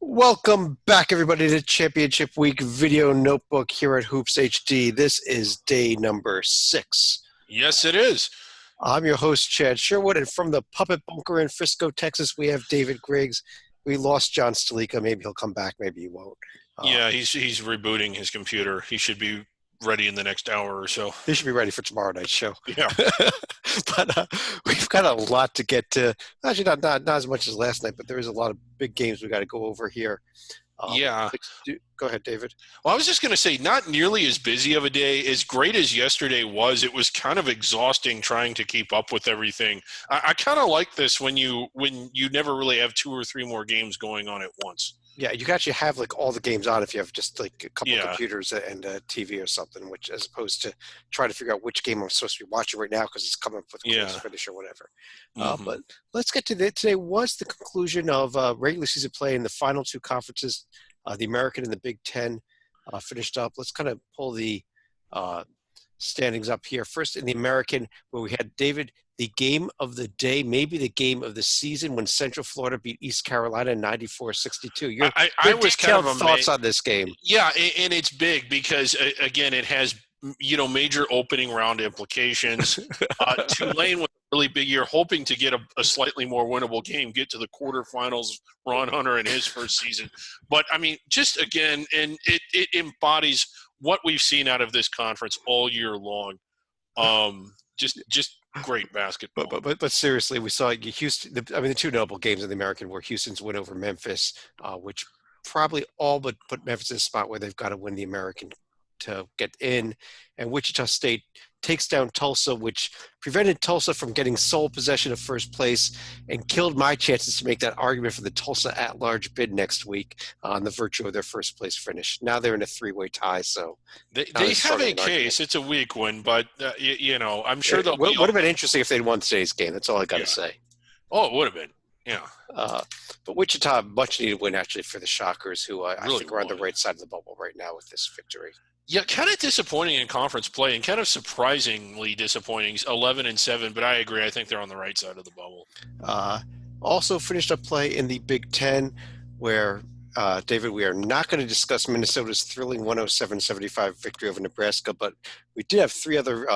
Welcome back, everybody, to Championship Week Video Notebook here at Hoops HD. This is day number 6. Yes, it is. I'm your host, Chad Sherwood, and from the Puppet Bunker in Frisco, Texas, we have David Griggs. We lost John Stalika. Maybe he'll come back. Maybe he won't. Yeah, he's rebooting his computer. He should be ready in the next hour or so. He should be ready for tomorrow night's show. Yeah. But we've got a lot to get to. Actually, not as much as last night, but there is a lot of big games we got to go over here. Yeah. Go ahead, David. Well, I was just going to say, not nearly as busy of a day. As great as yesterday was, it was kind of exhausting trying to keep up with everything. I kind of like this when you never really have 2 or 3 more games going on at once. Yeah, you can actually have like all the games on if you have just like a couple Yeah. computers and a TV or something, which as opposed to trying to figure out which game I'm supposed to be watching right now because it's coming up with a close finish or whatever. But let's get to today was the conclusion of regular season play in the final 2 conferences, the American and the Big Ten finished up. Let's kind of pull the standings up here. First in the American, where we had David, the game of the day, maybe the game of the season, when Central Florida beat East Carolina 94-62. Your I was kind of thoughts on this game. Yeah, and it's big because, again, it has, major opening round implications. Tulane was a really big year, hoping to get a slightly more winnable game, get to the quarterfinals, Ron Hunter in his first season. But, I mean, just, again, and it embodies what we've seen out of this conference all year long. Just great basketball. But seriously, we saw Houston. The 2 notable games in the American were Houston's win over Memphis, which probably all but put Memphis in a spot where they've got to win the American to get in, and Wichita State takes down Tulsa, which prevented Tulsa from getting sole possession of first place and killed my chances to make that argument for the Tulsa at-large bid next week on the virtue of their first place finish. Now they're in a 3-way tie, so they have a case. It's a weak one, but I'm sure they'll. Would have been interesting if they'd won today's game. That's all I got to say. Oh, it would have been. Yeah. But Wichita, much needed win actually for the Shockers, who I Really think are on the right side of the bubble right now with this victory. Yeah, kind of disappointing in conference play and kind of surprisingly disappointing, 11-7, but I agree. I think they're on the right side of the bubble. Also finished up play in the Big Ten where, David, we are not going to discuss Minnesota's thrilling 107-75 victory over Nebraska, but we did have 3 other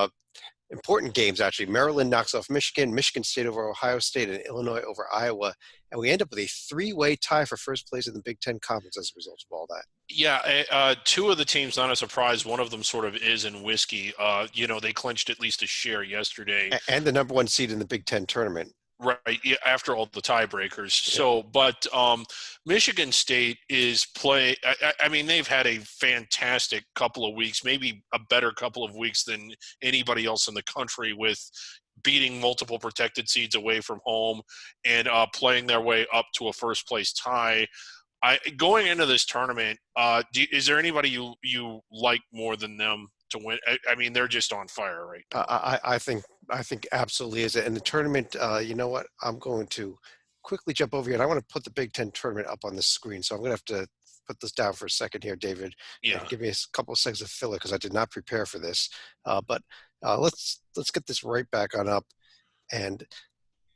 important games, actually. Maryland knocks off Michigan, Michigan State over Ohio State, and Illinois over Iowa. And we end up with a 3-way tie for first place in the Big Ten Conference as a result of all that. Yeah, 2 of the teams, not a surprise. One of them sort of is in whiskey. They clinched at least a share yesterday. And the number 1 seed in the Big Ten Tournament. Right, after all the tiebreakers. So, but Michigan State is they've had a fantastic couple of weeks, maybe a better couple of weeks than anybody else in the country, with beating multiple protected seeds away from home and playing their way up to a first-place tie. Going into this tournament, is there anybody you like more than them to win? I mean, they're just on fire right now. I think absolutely is it. And the tournament, you know what? I'm going to quickly jump over here, and I want to put the Big Ten Tournament up on the screen. So I'm going to have to put this down for a second here, David. Yeah. Give me a couple of seconds of filler because I did not prepare for this. But let's get this right back on up. And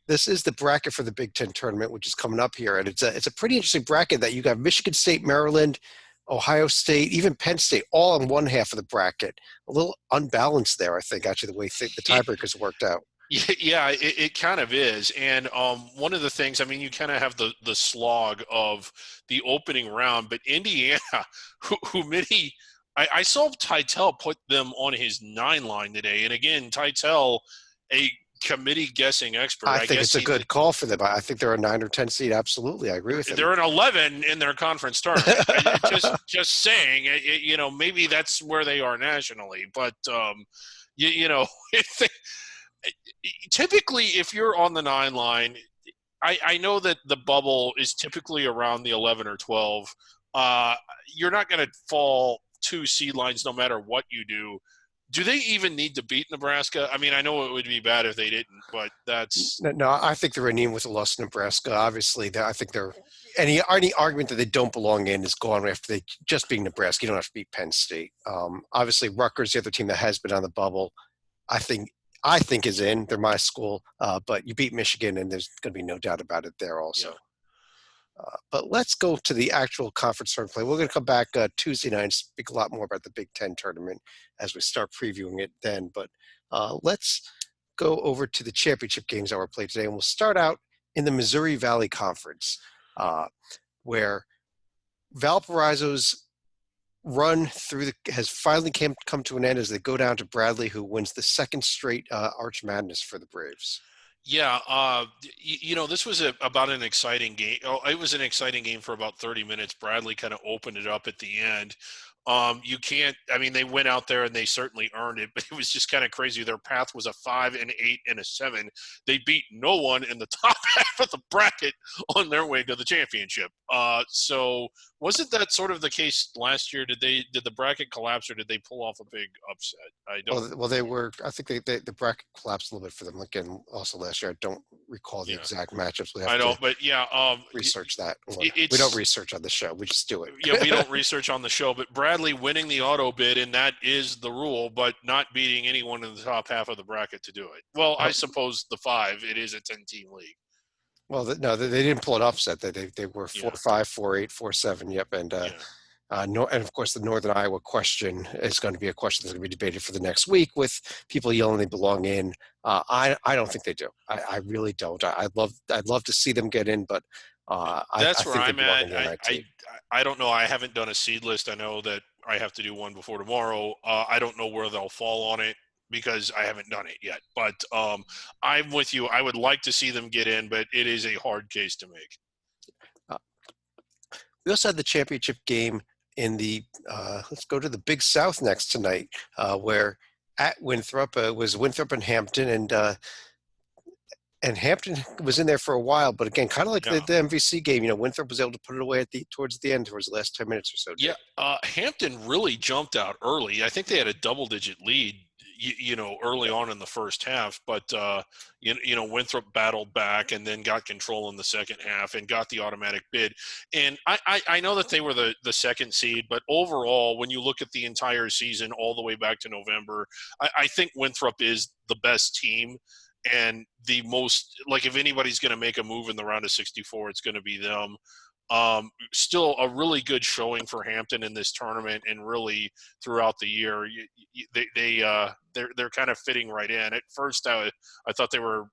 this is the bracket for the Big Ten Tournament, which is coming up here. And it's a pretty interesting bracket that you got Michigan State, Maryland, Ohio State, even Penn State, all on one half of the bracket. A little unbalanced there, I think, actually, the way the tiebreakers worked out. Yeah, it kind of is. And one of the things, you kind of have the slog of the opening round, but Indiana, I saw Titel put them on his 9 line today. And again, Titel, a committee guessing expert. I think it's a good call for them. I think they're a 9 or 10 seed. Absolutely. I agree with him. They're an 11 in their conference tournament. just saying, maybe that's where they are nationally. But, typically if you're on the 9 line, I know that the bubble is typically around the 11 or 12. You're not going to fall 2 seed lines no matter what you do. Do they even need to beat Nebraska? I know it would be bad if they didn't, but that's – No, I think they're in with a loss to Nebraska. Obviously, I think they're – any argument that they don't belong in is gone after they just being Nebraska. You don't have to beat Penn State. Obviously, Rutgers, the other team that has been on the bubble, I think is in. They're my school. But you beat Michigan, and there's going to be no doubt about it there also. But let's go to the actual conference tournament play. We're going to come back Tuesday night and speak a lot more about the Big Ten tournament as we start previewing it then. But let's go over to the championship games that were played today. And we'll start out in the Missouri Valley Conference, where Valparaiso's run has finally come to an end as they go down to Bradley, who wins the second straight Arch Madness for the Braves. Yeah, this was about an exciting game. Oh, it was an exciting game for about 30 minutes. Bradley kind of opened it up at the end. They went out there and they certainly earned it, but it was just kind of crazy. Their path was a 5, an 8, and a 7. They beat no one in the top half of the bracket on their way to the championship. So wasn't that sort of the case last year? Did the bracket collapse, or did they pull off a big upset? I think the bracket collapsed a little bit for them again also last year. I don't recall the exact matchups. Research that. We don't research on the show. We just do it. Yeah, we don't research on the show, but Bradley winning the auto bid, and that is the rule, but not beating anyone in the top half of the bracket to do it. Well, I suppose the 5, it is a 10-team league. Well, no, they didn't pull an upset. They were 4-5, 4-8, 4-7. Yep, and and of course the Northern Iowa question is going to be a question that's going to be debated for the next week with people yelling they belong in. I don't think they do. I really don't. I'd love to see them get in, but that's where I'm at. I don't know. I haven't done a seed list. I know that I have to do one before tomorrow. I don't know where they'll fall on it because I haven't done it yet. But I'm with you. I would like to see them get in, but it is a hard case to make. We also had the championship game in the let's go to the Big South next tonight, where at Winthrop was Winthrop and Hampton, and Hampton was in there for a while, but again, kind of like the MVC game, Winthrop was able to put it away towards the end, towards the last 10 minutes or so. Yeah, Hampton really jumped out early. I think they had a double-digit lead, early on in the first half, but Winthrop battled back and then got control in the second half and got the automatic bid. And I know that they were the second seed, but overall, when you look at the entire season all the way back to November, I think Winthrop is the best team. And the most, if anybody's going to make a move in the round of 64, it's going to be them. Still a really good showing for Hampton in this tournament, and really throughout the year, they're kind of fitting right in. At first, I thought they were.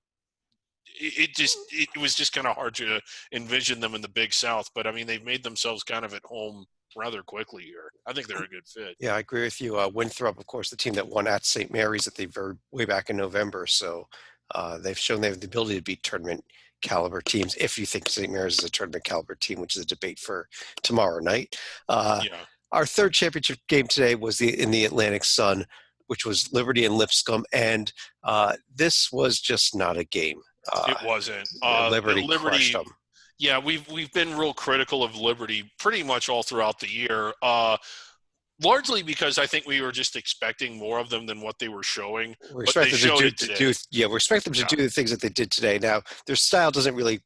It was just kind of hard to envision them in the Big South, but I mean they've made themselves kind of at home rather quickly here. I think they're a good fit. Yeah, I agree with you. Winthrop, of course, the team that won at St. Mary's at the way back in November, so. They've shown they have the ability to beat tournament caliber teams. If you think St. Mary's is a tournament caliber team, which is a debate for tomorrow night. Our third championship game today was in the Atlantic Sun, which was Liberty and Lipscomb, and this was just not a game. It wasn't. Liberty crushed them. Yeah, we've been real critical of Liberty pretty much all throughout the year. Largely because I think we were just expecting more of them than what they were showing. We expect them to do the things that they did today. Now, their style doesn't really,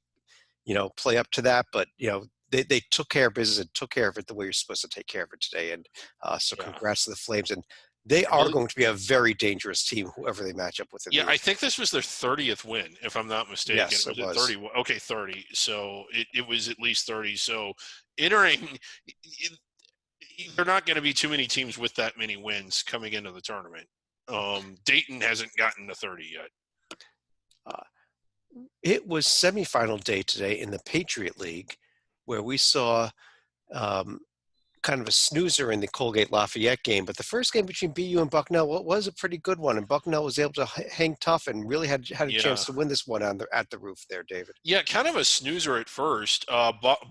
play up to that, but they took care of business and took care of it the way you're supposed to take care of it today. And so, congrats to the Flames. And they are going to be a very dangerous team, whoever they match up with. I think this was their 30th win, if I'm not mistaken. Yes, it was. 30. Okay, 30. So it was at least 30. So entering. There are not going to be too many teams with that many wins coming into the tournament. Dayton hasn't gotten to 30 yet. It was semifinal day today in the Patriot League, where we saw kind of a snoozer in the Colgate-Lafayette game. But the first game between BU and Bucknell was a pretty good one, and Bucknell was able to hang tough and really had a chance to win this one at the roof there, David. Yeah, kind of a snoozer at first.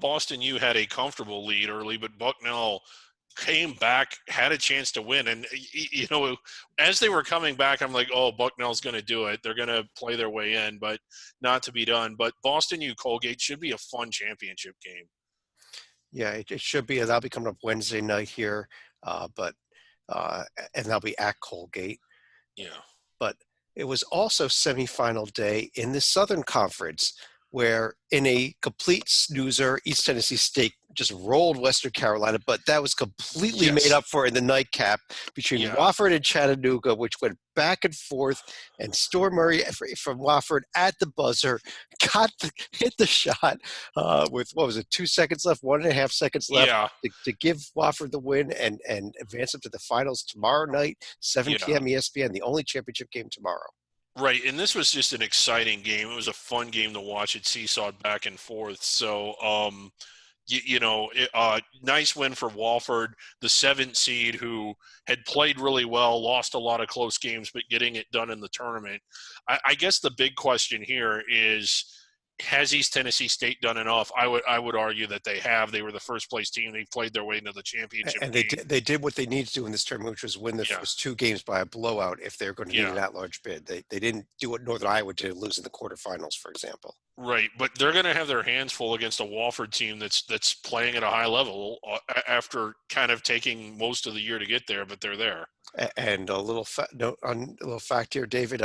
Boston U had a comfortable lead early, but Bucknell came back, had a chance to win. And, as they were coming back, I'm like, oh, Bucknell's going to do it. They're going to play their way in, but not to be done. But Boston U Colgate should be a fun championship game. Yeah, it should be. That'll be coming up Wednesday night here, and that'll be at Colgate. Yeah. But it was also semifinal day in the Southern Conference, where in a complete snoozer, East Tennessee State just rolled Western Carolina, but that was completely made up for in the nightcap between Wofford and Chattanooga, which went back and forth. And Storm Murray from Wofford at the buzzer hit the shot with, what was it, 2 seconds left, 1.5 seconds left to give Wofford the win and advance them to the finals tomorrow night, 7 p.m. ESPN, the only championship game tomorrow. Right, and this was just an exciting game. It was a fun game to watch. It seesawed back and forth. So, nice win for Wofford, the 7th seed who had played really well, lost a lot of close games, but getting it done in the tournament. I guess the big question here is, has East Tennessee State done enough? I would argue that they have. They were the first place team. They played their way into the championship. And they did what they needed to do in this tournament, which was win the first 2 games by a blowout if they're going to need an at-large bid. They didn't do what Northern Iowa did, lose in the quarterfinals, for example. Right, but they're going to have their hands full against a Wofford team that's playing at a high level after kind of taking most of the year to get there, but they're there. And a little fact here, David.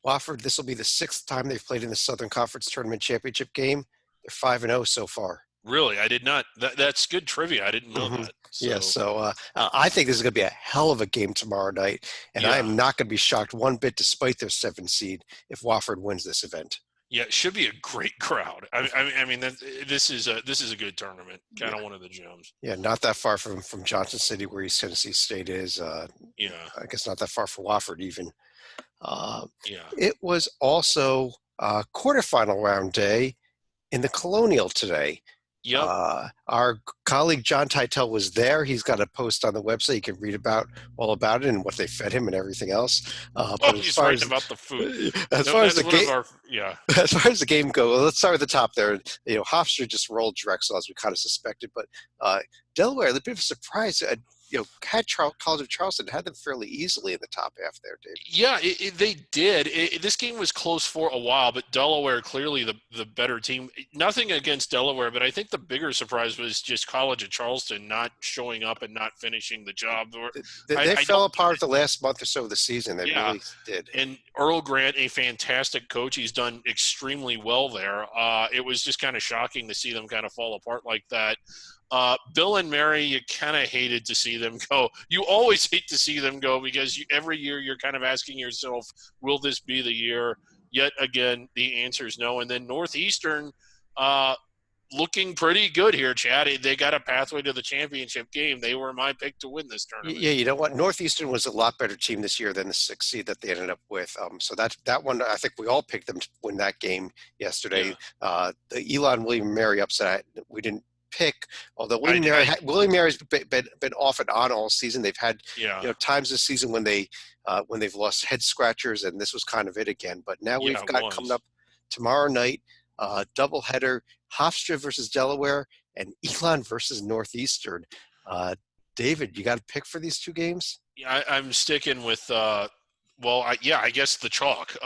Wofford, this will be the 6th time they've played in the Southern Conference Tournament Championship game. They're 5-0 so far. Really, I did not. That's good trivia. I didn't know that. So. Yeah, so I think this is going to be a hell of a game tomorrow night, and I am not going to be shocked one bit, despite their 7th seed, if Wofford wins this event. Yeah, it should be a great crowd. I mean, this is a good tournament, kind of one of the gems. Yeah, not that far from Johnson City, where East Tennessee State is. I guess not that far from Wofford even. It was also quarterfinal round day in the Colonial today. Yep. Our colleague John Titel was there. He's got a post on the website. You can read all about it and what they fed him and everything else. He's writing about the food. As far as the game goes, let's start at the top there. Hofstra just rolled Drexel, as we kind of suspected, but Delaware, a bit of a surprise. Had College of Charleston, had them fairly easily in the top half there, David. Yeah, they did. This game was close for a while, but Delaware clearly the better team. Nothing against Delaware, but I think the bigger surprise was just College of Charleston not showing up and not finishing the job. They fell apart the last month or so of the season. They really did. And Earl Grant, a fantastic coach. He's done extremely well there. It was just kind of shocking to see them kind of fall apart like that. Bill and Mary, you kind of hated to see them go. You always hate to see them go because every year you're kind of asking yourself, will this be the year? Yet again, the answer is no. And then Northeastern looking pretty good here, Chad. They got a pathway to the championship game. They were my pick to win this tournament. Yeah, you know what? Northeastern was a lot better team this year than the 6th seed that they ended up with. So that one, I think we all picked them to win that game yesterday. The Elon William Mary upset, we didn't pick, although William Mary's been off and on all season. They've had times this season when they've lost head scratchers, and this was kind of it again. But now we've got coming up tomorrow night, doubleheader: Hofstra versus Delaware and Elon versus Northeastern. David, you got a pick for these 2 games? Yeah, I'm sticking with. I guess the chalk.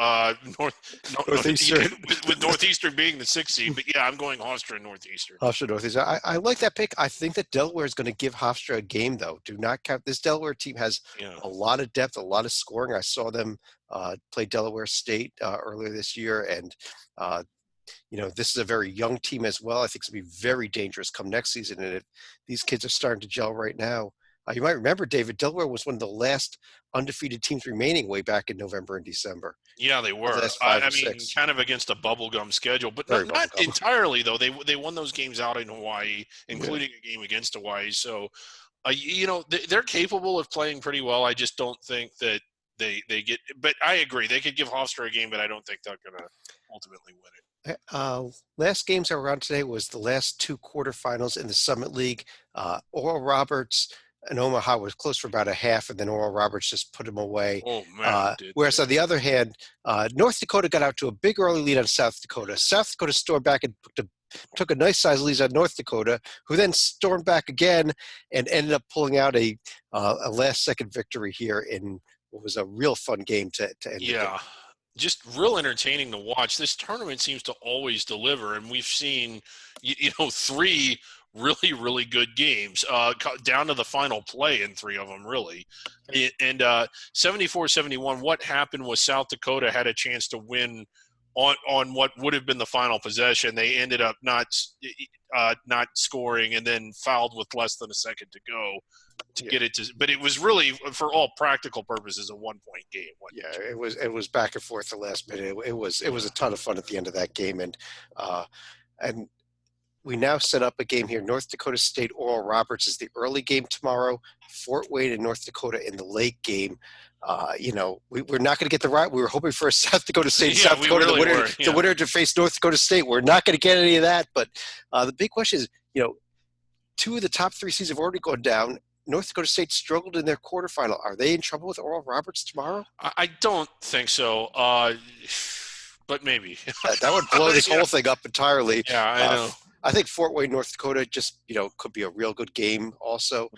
Northeastern. with Northeastern being the 6th seed, but I'm going Hofstra and Northeastern. Hofstra, Northeastern. I like that pick. I think that Delaware is going to give Hofstra a game, though. Do not count. This Delaware team has a lot of depth, a lot of scoring. I saw them play Delaware State earlier this year, and this is a very young team as well. I think it's going to be very dangerous come next season, and if these kids are starting to gel right now. You might remember, David, Delaware was one of the last undefeated teams remaining way back in November and December. Yeah, they were. I mean, kind of against a bubblegum schedule, but not entirely, though. They won those games out in Hawaii, including a game against Hawaii. So, they're capable of playing pretty well. I just don't think that they get – but I agree. They could give Hofstra a game, but I don't think they're going to ultimately win it. Last games that were on today was the last 2 quarterfinals in the Summit League. Oral Roberts – and Omaha was close for about a half, and then Oral Roberts just put him away. Oh, man. Whereas on the other hand, North Dakota got out to a big early lead on South Dakota. South Dakota stormed back and took a nice size lead on North Dakota, who then stormed back again and ended up pulling out a last-second victory here in what was a real fun game to end the game. Just real entertaining to watch. This tournament seems to always deliver, and we've seen, 3 really, really good games down to the final play in 3 of them, really. And 74-71, what happened was South Dakota had a chance to win on what would have been the final possession. They ended up not scoring and then fouled with less than a second to go to get it to. But it was really, for all practical purposes, a 1-point game. It was back and forth the last minute. It was a ton of fun at the end of that game, and we now set up a game here. North Dakota State Oral Roberts is the early game tomorrow. Fort Wayne and North Dakota in the late game. We're not going to get the right. We were hoping for a South Dakota State, South Dakota, really the winner to face North Dakota State. We're not going to get any of that. But the big question is, 2 of the top 3 seeds have already gone down. North Dakota State struggled in their quarterfinal. Are they in trouble with Oral Roberts tomorrow? I don't think so. But maybe. That would blow this whole thing up entirely. Yeah, I know. I think Fort Wayne, North Dakota, just, could be a real good game also.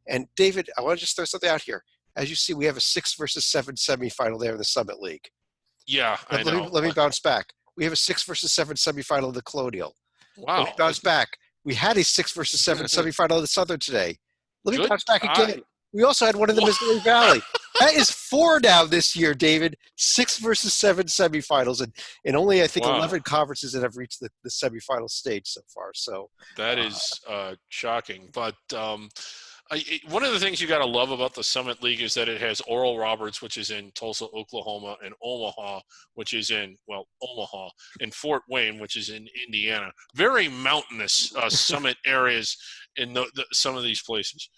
And David, I want to just throw something out here. As you see, we have a 6 versus 7 semifinal there in the Summit League. Yeah, I know. Let me bounce back. We have a 6 versus 7 semifinal of the Colonial. Wow. Let me bounce back. We had a 6 versus 7 semifinal of the Southern today. Let me bounce back again. We also had one in the Missouri Valley. That is 4 now this year, David. 6 versus 7 semifinals, and only, I think, 11 conferences that have reached the semifinal stage so far. So that is shocking. But one of the things you got to love about the Summit League is that it has Oral Roberts, which is in Tulsa, Oklahoma, and Omaha, which is in Omaha, and Fort Wayne, which is in Indiana. Very mountainous Summit areas in some of these places.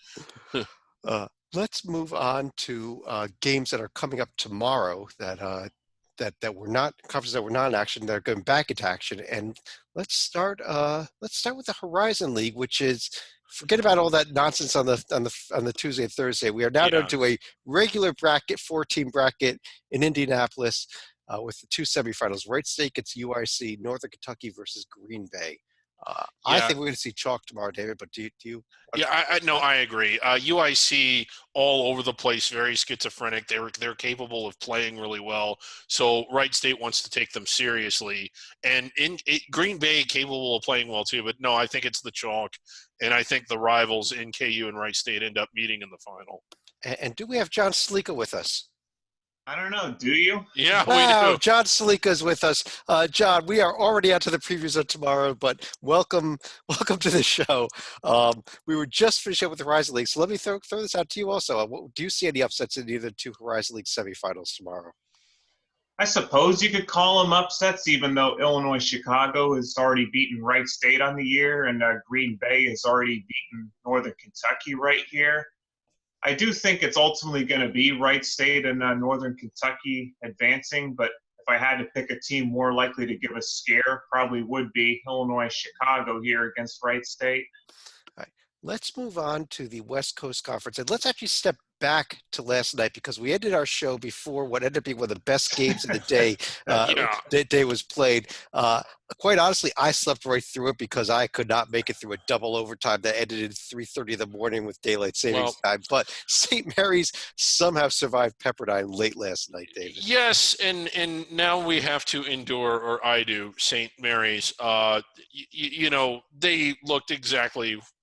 Let's move on to games that are coming up tomorrow that were not conferences that were not in action. They're going back into action, and let's start with the Horizon League, which is, forget about all that nonsense on the Tuesday and Thursday. We are now down to a regular bracket, 4-team bracket in Indianapolis with the 2 semifinals. Wright State gets UIC, Northern Kentucky versus Green Bay. I think we're going to see chalk tomorrow, David, but do you? Yeah, I agree. UIC all over the place, very schizophrenic. They're capable of playing really well. So Wright State wants to take them seriously. And Green Bay capable of playing well too, but no, I think it's the chalk. And I think the rivals in KU and Wright State end up meeting in the final. And do we have John Salika with us? I don't know. Do you? Yeah, wow, we do. John Salika is with us. John, we are already out to the previews of tomorrow, but welcome to the show. We were just finishing up with the Horizon League, so let me throw this out to you also. Do you see any upsets in either 2 Horizon League semifinals tomorrow? I suppose you could call them upsets, even though Illinois Chicago has already beaten Wright State on the year, and Green Bay has already beaten Northern Kentucky right here. I do think it's ultimately going to be Wright State and Northern Kentucky advancing, but if I had to pick a team more likely to give a scare, probably would be Illinois Chicago here against Wright State. All right. Let's move on to the West Coast Conference, and let's actually step back to last night because we ended our show before what ended up being one of the best games of the day. The day was played. Quite honestly, I slept right through it because I could not make it through a double overtime that ended at 3:30 in the morning with daylight savings time. But St. Mary's somehow survived Pepperdine late last night, David. Yes, and now we have to endure, or I do, St. Mary's. They looked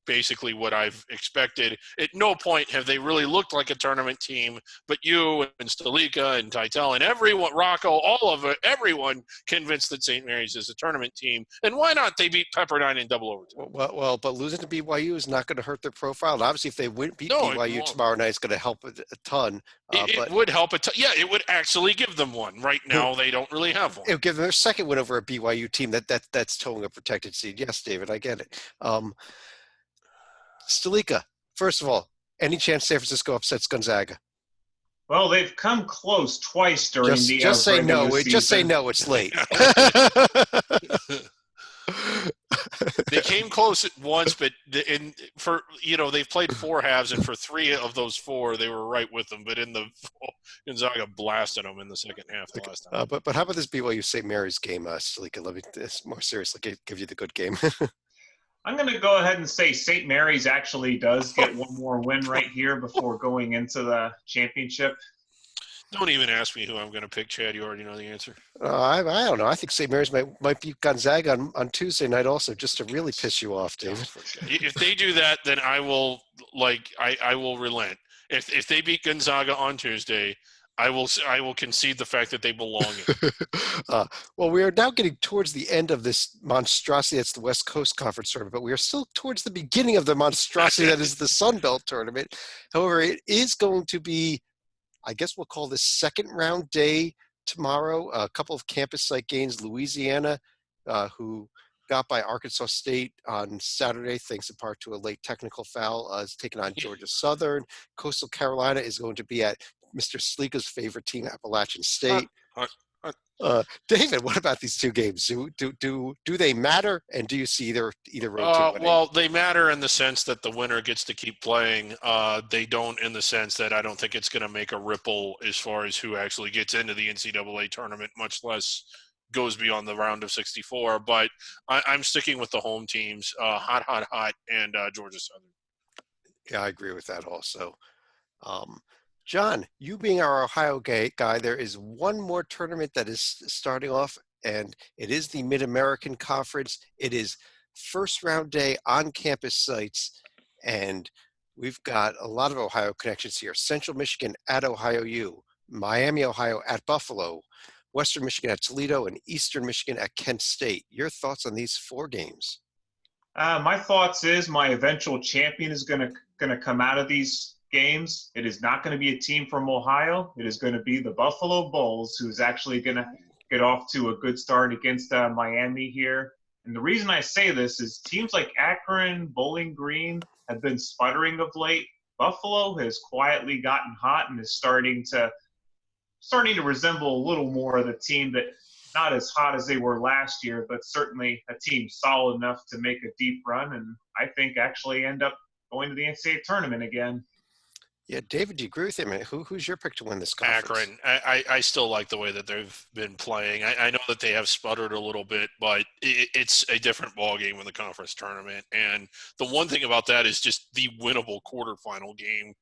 basically what I've expected. At no point have they really looked like a tournament team, but you and Stalika and Titel and everyone, Rocco, everyone convinced that St. Mary's is a tournament team. And why not? They beat Pepperdine in double overtime. Well, but losing to BYU is not going to hurt their profile. And obviously, if they beat BYU tomorrow night, it's going to help a ton. It would help a ton. Yeah, it would actually give them one. Right now, they don't really have one. It would give them their second win over a BYU team that's towing a protected seed. Yes, David, I get it. Stalika, first of all, any chance San Francisco upsets Gonzaga? Well, they've come close twice during the just say no. season. Just say no. It's late. They came close at once, but they've played 4 halves, and for 3 of those 4, they were right with them. But Gonzaga blasted them in the second half the last time. But how about this BYU St. Mary's game, Stalika? Let me more seriously give you the good game. I'm going to go ahead and say St. Mary's actually does get one more win right here before going into the championship. Don't even ask me who I'm going to pick, Chad. You already know the answer. I don't know. I think St. Mary's might beat Gonzaga on Tuesday night also, just to really piss you off, David. If they do that, then I will I will relent. If they beat Gonzaga on Tuesday, I will concede the fact that they belong in. Well, we are now getting towards the end of this monstrosity that's the West Coast Conference tournament, but we are still towards the beginning of the monstrosity that is the Sun Belt tournament. However, it is going to be, I guess we'll call this second round day tomorrow. A couple of campus site games. Louisiana, who got by Arkansas State on Saturday, thanks in part to a late technical foul, is taking on Georgia Southern. Coastal Carolina is going to be at Mr. Sleeka's favorite team, Appalachian State. David, what about these two games? Do they matter, and do you see either road team winning? Well, they matter in the sense that the winner gets to keep playing. They don't in the sense that I don't think it's going to make a ripple as far as who actually gets into the NCAA tournament, much less goes beyond the round of 64. But I'm sticking with the home teams, hot, and Georgia Southern. Yeah, I agree with that also. John, you being our Ohio guy, there is one more tournament that is starting off, and it is the MidAmerican Conference. It is first round day on campus sites, and we've got a lot of Ohio connections here. Central Michigan at Ohio U, Miami, Ohio at Buffalo, Western Michigan at Toledo, and Eastern Michigan at Kent State. Your thoughts on these four games? My thoughts is my eventual champion is gonna come out of these games. It is not going to be a team from Ohio. It is going to be the Buffalo Bulls, who's actually going to get off to a good start against Miami here. And the reason I say this is teams like Akron, Bowling Green have been sputtering of late. Buffalo has quietly gotten hot and is starting to resemble a little more of the team that not as hot as they were last year, but certainly a team solid enough to make a deep run, and I think actually end up going to the NCAA tournament again. Yeah, David, do you agree with him? Who's your pick to win this conference? Akron. I still like the way that they've been playing. I know that they have sputtered a little bit, but it's a different ballgame in the conference tournament. And the one thing about that is just the winnable quarterfinal game.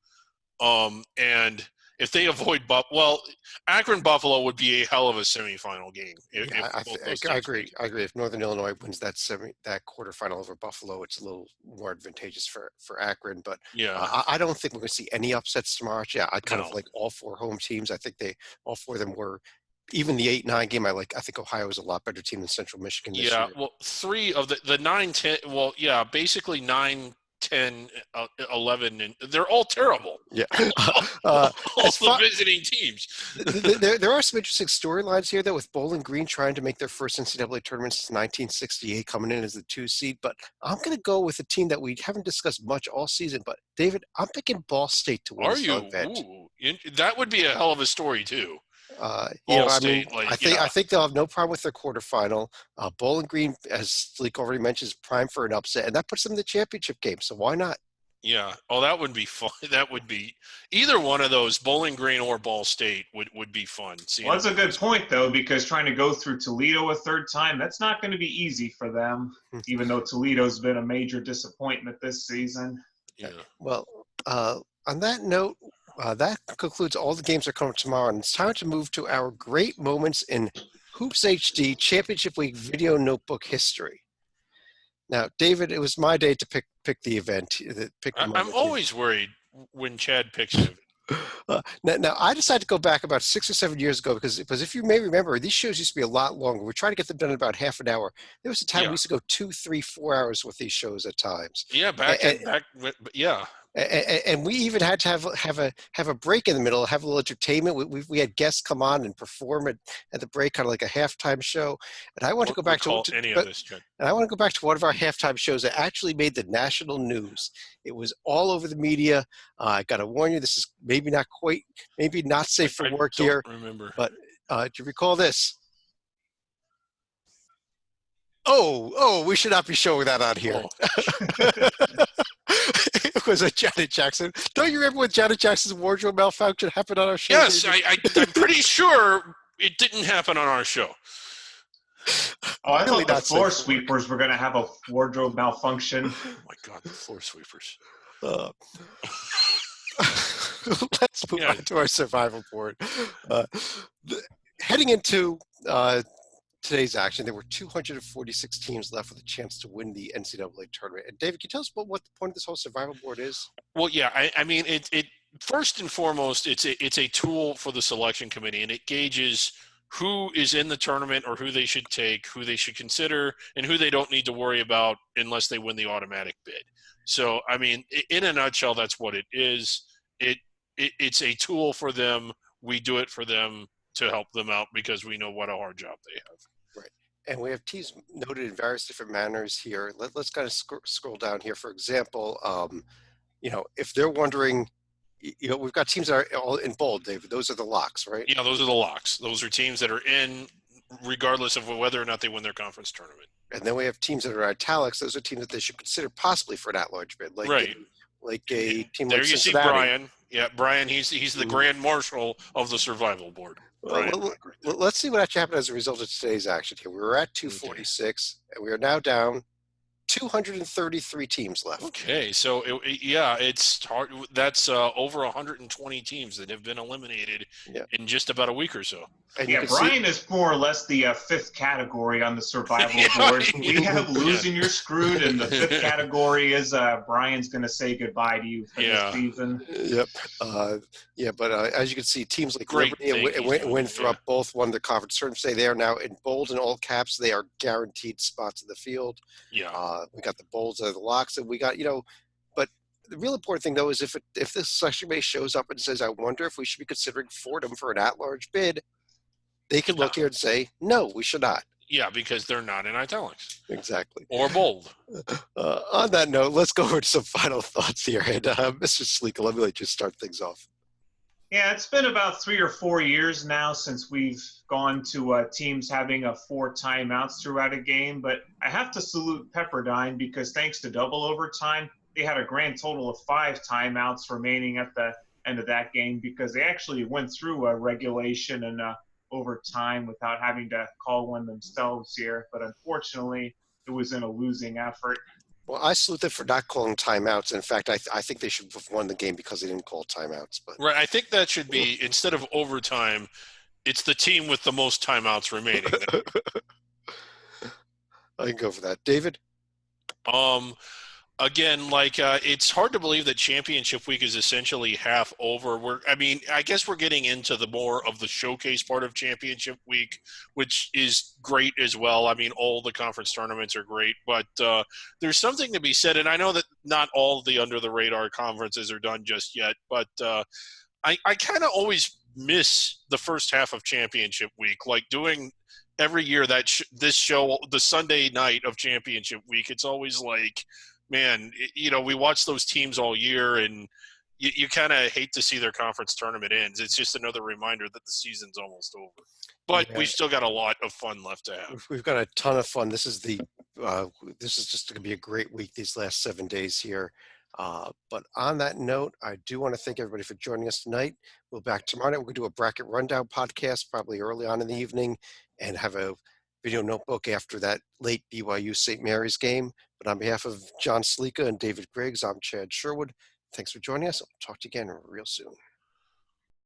And if they avoid Akron Buffalo would be a hell of a semifinal game. I agree. If Northern Illinois wins that quarterfinal over Buffalo, it's a little more advantageous for Akron. But yeah, I don't think we're going to see any upsets tomorrow. Yeah, I kind of like all four home teams. I think all four of them were. Even the 8-9 game, I think Ohio is a lot better team than Central Michigan this year. Yeah, well, 3 of the 9-10. Well, yeah, basically 9. 10, 11, and they're all terrible. Yeah. all the visiting teams. there are some interesting storylines here, though, with Bowling Green trying to make their first NCAA tournament since 1968, coming in as the 2 seed. But I'm going to go with a team that we haven't discussed much all season. But, David, I'm picking Ball State to win this event. Ooh, that would be a hell of a story, too. I think they'll have no problem with their quarterfinal. Bowling Green, as Sleek already mentioned, is prime for an upset, and that puts them in the championship game. So why not? Yeah. Oh, that would be fun. That would be either one of those, Bowling Green or Ball State, would be fun. Well, that's a good point, though, because trying to go through Toledo a third time, that's not going to be easy for them, even though Toledo's been a major disappointment this season. Yeah. Well, on that note, that concludes all the games that are coming tomorrow, and it's time to move to our great moments in Hoops HD Championship Week video notebook history. Now, David, it was my day to pick the event. I'm always worried when Chad picks it. Now, I decided to go back about 6 or 7 years ago because if you may remember, these shows used to be a lot longer. We're trying to get them done in about half an hour. There was a time we used to go 2, 3, 4 hours with these shows at times. Yeah, yeah. And we even had to have a break in the middle, have a little entertainment. We had guests come on and perform at the break, kind of like a halftime show. And I want to go back to one of our halftime shows that actually made the national news. It was all over the media. I got to warn you, this is maybe not safe for work here. Remember, but do you recall this? Oh, we should not be showing that on here. It was a Janet Jackson. Don't you remember when Janet Jackson's wardrobe malfunction happened on our show? Yes, I'm pretty sure it didn't happen on our show. Oh, I thought the floor sweepers were going to have a wardrobe malfunction. Oh, my God, the floor sweepers. Let's move on to our survival board. Heading into today's action, there were 246 teams left with a chance to win the NCAA tournament. And David, can you tell us what the point of this whole survival board is? Well, yeah, I mean, first and foremost, it's a tool for the selection committee, and it gauges who is in the tournament or who they should take, who they should consider, and who they don't need to worry about unless they win the automatic bid. So, I mean, in a nutshell, that's what it is. It's a tool for them. We do it for them to help them out because we know what a hard job they have. Right. And we have teams noted in various different manners here. Let's kind of scroll down here. For example, if they're wondering, we've got teams that are all in bold, David. Those are the locks, right? Yeah, those are the locks. Those are teams that are in regardless of whether or not they win their conference tournament. And then we have teams that are italics. Those are teams that they should consider possibly for an at-large bid. Right. Like a team there like you Cincinnati. See Brian. Yeah, Brian, he's the grand marshal of the survival board. Let's see what actually happened as a result of today's action here. We were at 246, and we are now down 233 teams left. Okay, so it's hard. That's over 120 teams that have been eliminated in just about a week or so. And Brian is more or less the fifth category on the survival board. We have losing, you're screwed, and the fifth category is Brian's going to say goodbye to you for this season. Yep. But as you can see, teams like Liberty and Winthrop both won the conference tournament. Say they are now in bold and all caps. They are guaranteed spots in the field. Yeah. We got the bolds of the locks, and we got but the real important thing though is if this selection base shows up and says, I wonder if we should be considering Fordham for an at-large bid, they can look here and say, no, we should not. Yeah, because they're not in italics. Exactly. Or bold. On that note, let's go over to some final thoughts here. And Mr. Sleeka, let me let you start things off. Yeah, it's been about 3 or 4 years now since we've gone to teams having 4 timeouts throughout a game. But I have to salute Pepperdine because thanks to double overtime, they had a grand total of 5 timeouts remaining at the end of that game because they actually went through a regulation and overtime without having to call one themselves here. But unfortunately, it was in a losing effort. Well, I salute them for not calling timeouts. In fact, I think they should have won the game because they didn't call timeouts. But right, I think that should be, instead of overtime, it's the team with the most timeouts remaining. I can go for that. David? Again, it's hard to believe that championship week is essentially half over. I guess we're getting into the more of the showcase part of championship week, which is great as well. I mean, all the conference tournaments are great, but there's something to be said. And I know that not all of the under the radar conferences are done just yet, but I kind of always miss the first half of championship week, like doing every year that this show, the Sunday night of championship week. It's always like, man, we watch those teams all year, and you kind of hate to see their conference tournament ends. It's just another reminder that the season's almost over. But we've still got a lot of fun left to have. We've got a ton of fun. This is just going to be a great week, these last 7 days here. But on that note, I do want to thank everybody for joining us tonight. We'll be back tomorrow night. We're going to do a bracket rundown podcast probably early on in the evening and have a video notebook after that late BYU St. Mary's game. But on behalf of John Sleeka and David Griggs, I'm Chad Sherwood. Thanks for joining us. I'll talk to you again real soon.